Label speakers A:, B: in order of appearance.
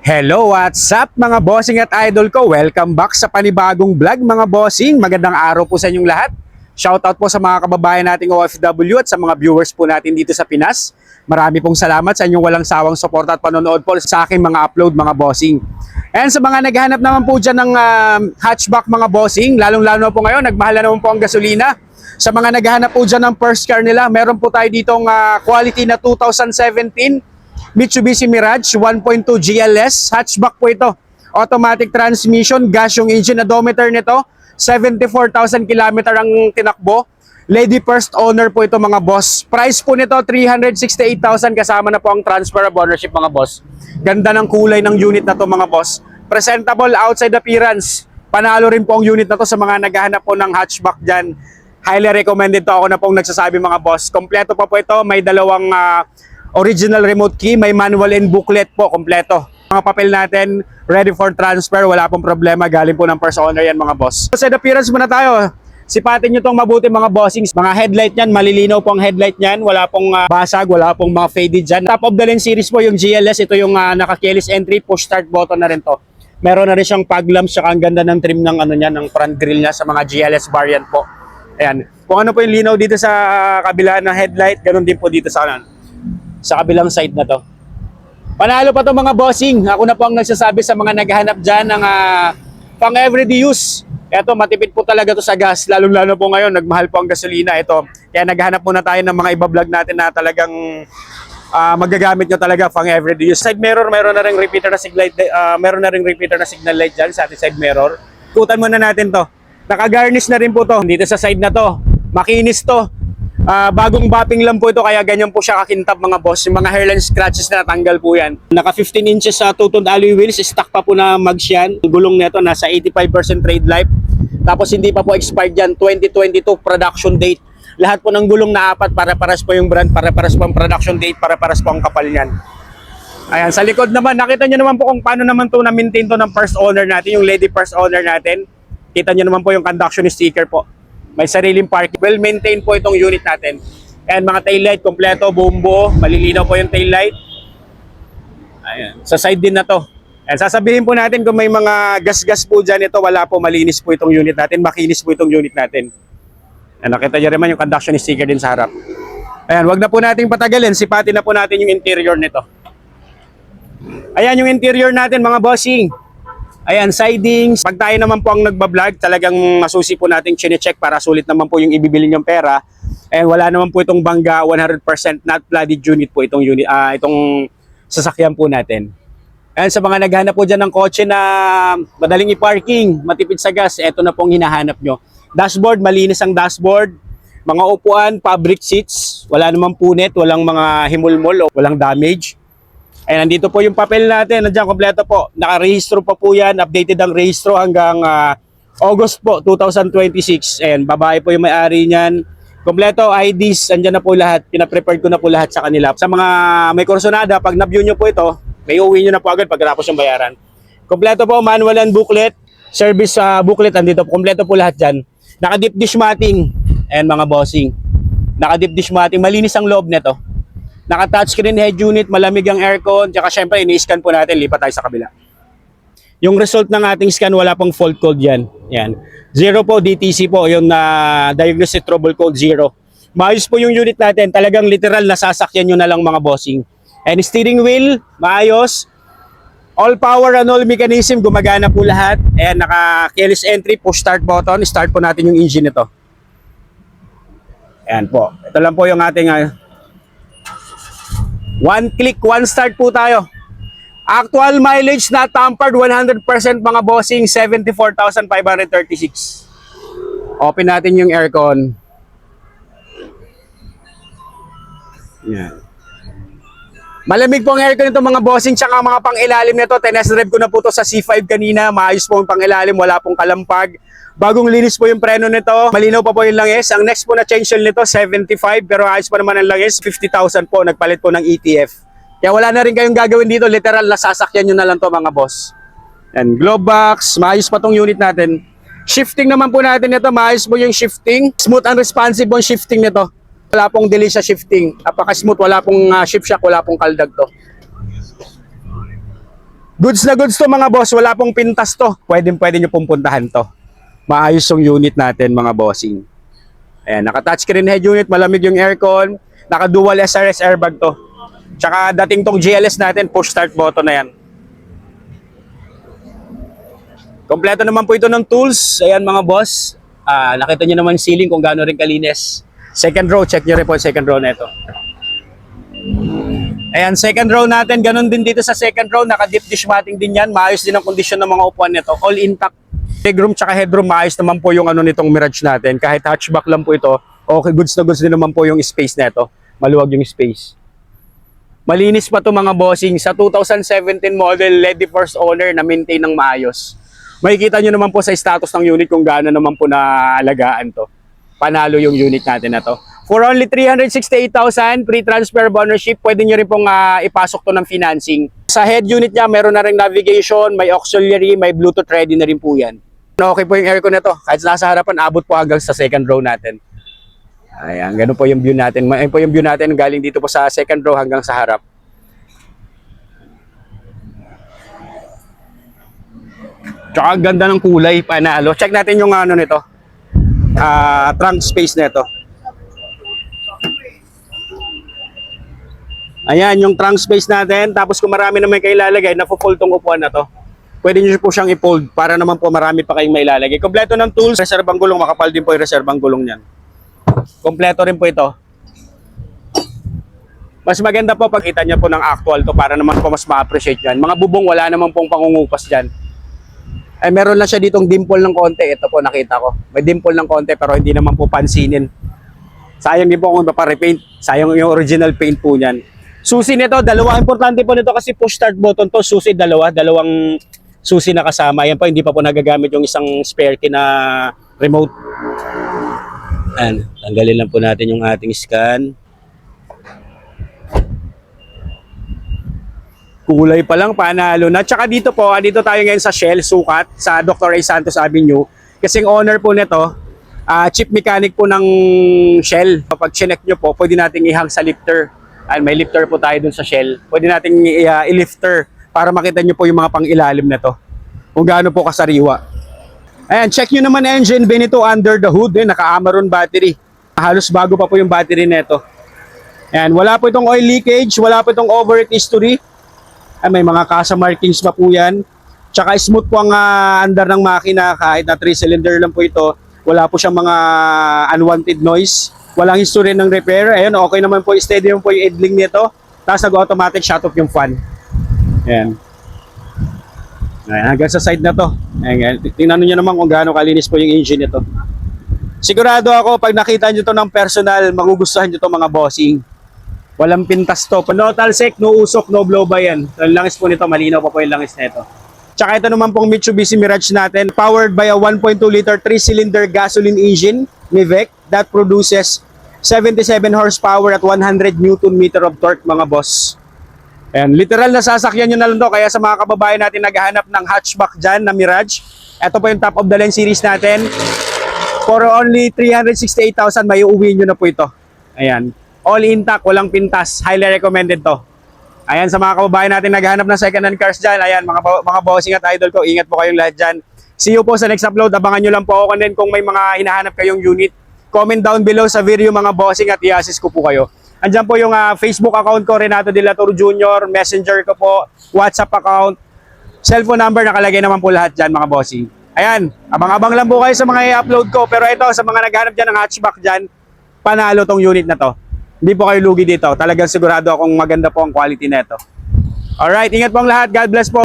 A: Hello, what's up mga bossing at idol ko? Welcome back sa panibagong vlog mga bossing. Magandang araw po sa inyong lahat. Shoutout po sa mga kababayan nating OFW at sa mga viewers po natin dito sa Pinas. Marami pong salamat sa inyong walang sawang suporta at panonood po sa aking mga upload mga bossing. And sa mga naghahanap naman po dyan ng hatchback mga bossing, lalong-lalo po ngayon, nagmahal na naman po ang gasolina. Sa mga naghahanap po dyan ng first car nila, meron po tayo ditong quality na 2017 Mitsubishi Mirage 1.2 GLS. Hatchback po ito. Automatic transmission, gas yung engine. Odometer nito, 74,000 km ang tinakbo. Lady first owner po ito mga boss. Price po nito, 368,000 kasama na po ang transfer of ownership mga boss. Ganda ng kulay ng unit na to mga boss. Presentable outside appearance. Panalo rin po ang unit na to sa mga naghahanap po ng hatchback dyan. Highly recommended to, ako na pong nagsasabi mga boss. Kompleto pa po ito, may dalawang original remote key, may manual and booklet po, kompleto. Mga papel natin, ready for transfer, wala pong problema, galing po ng first owner yan mga boss. Sa appearance muna tayo, sipatin nyo tong mabuti mga bossings. Mga headlight yan, malilinaw po ang headlight yan, wala pong basag, wala pong mga faded dyan. Top of the line series po yung GLS, ito yung naka-keyless entry, push start button na rin to. Meron na rin siyang fog lamps, saka ang ganda ng trim ng ng front grille niya sa mga GLS variant po. Ayan, kung ano po yung linaw dito sa kabila ng headlight, ganun din po dito sa kanan. Sa kabilang side na to. Panalo pa to mga bossing. Ako na po ang nagsasabi sa mga naghahanap dyan ng pang everyday use. Ito, matipid po talaga to sa gas. Lalo-lalo po ngayon, nagmahal po ang gasolina. Ito, kaya naghahanap muna tayo ng mga iba-vlog natin na talagang magagamit nyo talaga pang everyday use. Side mirror, meron na ring repeater na signal light, meron na ring repeater na signal light dyan sa ating side mirror. Ikutan muna natin to. Naka-garnish na rin po to. Dito sa side na to. Makinis to. Bagong bapping lang po ito, kaya ganyan po siya kakintab mga boss. Yung mga hairline scratches na natanggal po yan. Naka 15 inches sa two-toned alloy wheels, stock pa po na mags yan. Ang gulong nito nasa 85% trade life. Tapos hindi pa po expired yan, 2022 production date. Lahat po ng gulong na apat, para-paras po yung brand, para-paras po ang production date, para-paras po ang kapal niyan. Ayan, sa likod naman, nakita nyo naman po kung paano naman to na-maintain to ng first owner natin, yung lady first owner natin. Kita nyo naman po yung conduction sticker po. May sariling parking. Well-maintained po itong unit natin. And mga taillight, kompleto, bumbo. Malilinaw po yung taillight. Ayan. Sa side din na to. And sasabihin po natin kung may mga gas-gas po dyan. Ito, wala po. Malinis po itong unit natin. Makinis po itong unit natin. And nakita nyo naman yung conduction sticker din sa harap. Ayan, wag na po natin patagalin. Sipatin na po natin yung interior nito. Ayan yung interior natin mga bossing. Ayan, sidings. Pag tayo naman po ang nagbablog, talagang masusi po natin chine-check para sulit naman po yung ibibili nyong pera. And wala naman po itong bangga, 100% not flooded unit po itong unit, itong sasakyan po natin. And sa mga naghanap po dyan ng kotse na madaling i-parking, matipid sa gas, eto na pong hinahanap nyo. Dashboard, malinis ang dashboard. Mga upuan, fabric seats, wala namang punit, walang mga himulmol, walang damage. Ay, nandito po yung papel natin, nandiyan kompleto po. Nakarehistro pa po yan, updated ang rehistro hanggang August po, 2026. And babae po yung may-ari niyan. Kompleto, IDs, andyan na po lahat. Pinaprepared ko na po lahat sa kanila. Sa mga may kursonada, pag na-view nyo po ito, may uwi nyo na po agad pagkatapos yung bayaran. Kompleto po, manual and booklet. Service booklet, andito po. Kompleto po lahat dyan. Naka-deep dish matting. And mga bossing. Naka-deep dish matting. Malinis ang loob nito. Naka-touchscreen head unit, malamig ang aircon, tsaka syempre ini-scan po natin, lipat tayo sa kabila. Yung result ng ating scan, wala pong fault code yan. Yan. Zero po, DTC po, yung diagnostic trouble code 0. Maayos po yung unit natin, talagang literal nasasakyan nyo na lang mga bossing. And steering wheel, maayos. All power and all mechanism, gumagana po lahat. And naka-keyless entry, push start button, start po natin yung engine nito. Ayan po. Ito lang po yung ating one click, one start po tayo. Actual mileage na tampered 100% mga bossing, 74,536. Open natin yung aircon. Yan. Malamig po ang aircon nito mga bossing, tsaka mga pang-ilalim nito. Test drive ko na po to sa C5 kanina. Maayos po ang pang-ilalim, wala pong kalampag. Bagong linis po yung preno nito. Malinaw pa po yung langis. Ang next po na change oil nito, 75. Pero ayos pa naman ang langis, 50,000 po. Nagpalit po ng ETF. Kaya wala na rin kayong gagawin dito. Literal, nasasakyan nyo na lang to mga boss. And glove box, maayos pa tong unit natin. Shifting naman po natin ito. Maayos po yung shifting. Smooth and responsive po yung shifting nito. Wala pong delay sa shifting. Napaka-smooth. Wala pong shift shock. Wala pong kaldag to. Goods na goods to mga boss, wala pong pintas to. Pwede nyo pong puntahan to. Maayos yung unit natin mga bossing. Ayan, naka-touchscreen head unit, malamig yung aircon, naka-dual SRS airbag to. Tsaka dating tong GLS natin, push start button na yan. Kompleto naman po ito ng tools. Ayan mga boss. Nakita nyo naman ceiling kung gaano rin kalinis. Second row, check nyo rin po yung second row na ito. Ayan, second row natin, ganun din dito sa second row, naka-deep dish matting din yan. Maayos din ang kondisyon ng mga upuan nito. All intact. Legroom tsaka headroom, maayos naman po yung ano nitong Mirage natin. Kahit hatchback lang po ito, okay, goods na goods din naman po yung space nito. Maluwag yung space. Malinis pa to mga bossing. Sa 2017 model, ready first owner na maintain ng maayos. Makikita nyo naman po sa status ng unit kung gaano naman po naalagaan to. Panalo yung unit natin na to. For only 368,000, pre-transfer of ownership, pwede nyo rin pong ipasok to ng financing. Sa head unit niya, meron na rin navigation, may auxiliary, may Bluetooth ready na rin po yan. Okay po yung aircon na to. Kahit nasa harapan, abot po hanggang sa second row natin. Ayan, ganun po yung view natin. Ayan po yung view natin galing dito po sa second row hanggang sa harap. Tsaka ang ganda ng kulay, panalo. Check natin yung ano nito. Trunk space nito. Ayan, yung trunk space natin. Tapos kung marami naman kayo ilalagay, napo-fold tong upuan na to. Pwede nyo po siyang i-fold para naman po marami pa kayong mailalagay. Kompleto ng tools, reserbang gulong, makapal din po yung reserbang gulong niyan. Kompleto rin po ito. Mas maganda po pagkita nyo po ng actual to para naman po mas ma-appreciate yan. Mga bubong, wala naman pong pangungupas dyan. Ay, meron lang siya ditong dimple ng konti. Ito po nakita ko. May dimple ng konti pero hindi naman po pansinin. Sayang din po kung ipaparepaint. Sayang yung original paint po niyan. Susi nito, dalawa. Importante po nito kasi push start button to. Susi dalawang susi na kasama. Yan po, hindi pa po nagagamit yung isang spare key na remote. Ayan, tanggalin lang po natin yung ating scan. Kulay pa lang, panalo na. Tsaka dito po, dito tayo ngayon sa Shell, sukat, sa Dr. Ray Santos Avenue. Kasi ang owner po nito, chief mechanic po ng Shell. Kapag chinek nyo po, pwede nating ihang sa lifter. May lifter po tayo dun sa Shell. Pwede nating i-lifter para makita nyo po yung mga pang-ilalim na to. Kung gaano po kasariwa. Ayan, check nyo naman engine bay nito under the hood. Naka-Amaron battery. Halos bago pa po yung battery nito. Ayan, wala po itong oil leakage, wala po itong overheat history. May mga kasa markings pa po yan. Tsaka smooth po ang andar ng makina kahit na 3-cylinder lang po ito. Wala po siyang mga unwanted noise. Walang history ng repair. Ayun, okay naman po. Steady naman po yung idling nito. Tapos nag-automatic shut off yung fan. Ayan. Ayan, hanggang sa side na to. Ayan, tingnan nyo naman kung gaano kalinis po yung engine nito. Sigurado ako pag nakita nyo to ng personal, magugustuhan nyo to mga bossing. Walang pintas to. No talsik, no usok, no blow by yan. Ang langis po nito, malinaw pa po yung langis nito. Tsaka ito naman pong Mitsubishi Mirage natin, powered by a 1.2 liter 3-cylinder gasoline engine, MIVEC, that produces 77 horsepower at 100 Newton meter of torque mga boss. Ayan, literal na sasakyan nyo na lang to. Kaya sa mga kababayan natin naghahanap ng hatchback dyan na Mirage, ito po yung top of the line series natin. For only 368,000, may uuwi nyo na po ito. Ayan. All intact, walang pintas. Highly recommended to. Ayan, sa mga kababayan natin naghahanap ng second-hand cars dyan. Ayan, mga bossing at idol ko, ingat po kayong lahat dyan. See you po sa next upload. Abangan nyo lang po ako din kung may mga hinahanap kayong unit. Comment down below sa video mga bossing at i-assist ko po kayo. Andyan po yung Facebook account ko, Renato De La Torre Jr., Messenger ko po, WhatsApp account, cellphone number, nakalagay naman po lahat dyan mga bossing. Ayan, abang-abang lang po kayo sa mga i-upload ko. Pero ito, sa mga naghahanap dyan ng hatchback dyan, panalo tong unit na to. Hindi po kayo lugi dito. Talagang sigurado akong maganda po ang quality nito. Alright, ingat po ang lahat. God bless po.